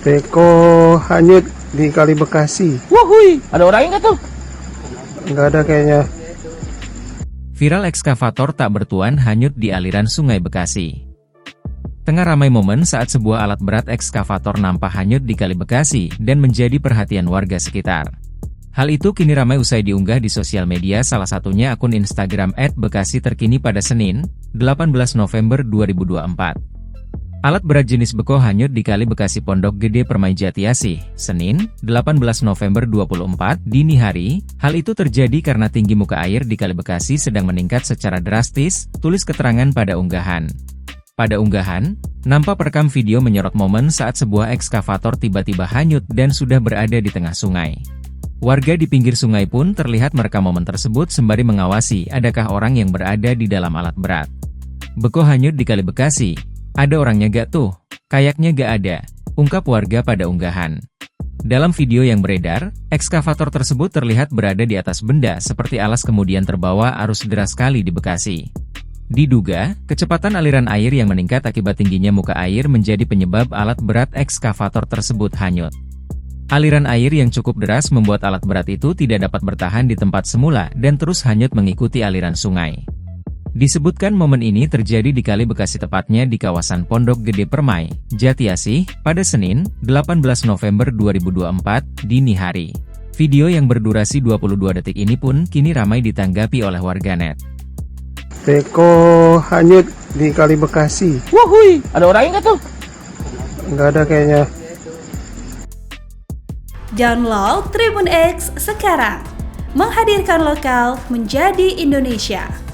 Teko hanyut di Kali Bekasi. Wuhui, ada orangnya nggak tuh? Nggak ada kayaknya. Viral ekskavator tak bertuan hanyut di aliran Sungai Bekasi. Tengah ramai momen saat sebuah alat berat ekskavator nampak hanyut di Kali Bekasi dan menjadi perhatian warga sekitar. Hal itu kini ramai usai diunggah di sosial media, salah satunya akun Instagram @bekasi terkini pada Senin, 18 November 2024. Alat berat jenis beko hanyut di Kali Bekasi Pondok Gede Permai Jatiasih, Senin, 18 November 2024, dini hari. Hal itu terjadi karena tinggi muka air di Kali Bekasi sedang meningkat secara drastis, tulis keterangan pada unggahan. Pada unggahan, nampak perekam video menyorot momen saat sebuah ekskavator tiba-tiba hanyut dan sudah berada di tengah sungai. Warga di pinggir sungai pun terlihat merekam momen tersebut sembari mengawasi adakah orang yang berada di dalam alat berat. Beko hanyut di Kali Bekasi. Ada orangnya gak tuh? Kayaknya gak ada, ungkap warga pada unggahan. Dalam video yang beredar, ekskavator tersebut terlihat berada di atas benda seperti alas kemudian terbawa arus deras kali di Bekasi. Diduga, kecepatan aliran air yang meningkat akibat tingginya muka air menjadi penyebab alat berat ekskavator tersebut hanyut. Aliran air yang cukup deras membuat alat berat itu tidak dapat bertahan di tempat semula dan terus hanyut mengikuti aliran sungai. Disebutkan momen ini terjadi di Kali Bekasi, tepatnya di kawasan Pondok Gede Permai, Jatiasih, pada Senin, 18 November 2024, dini hari. Video yang berdurasi 22 detik ini pun kini ramai ditanggapi oleh warganet. Teko hanyut di Kali Bekasi. Wuhui, ada orangnya nggak tuh? Nggak ada kayaknya. Download Tribun X sekarang, menghadirkan lokal menjadi Indonesia.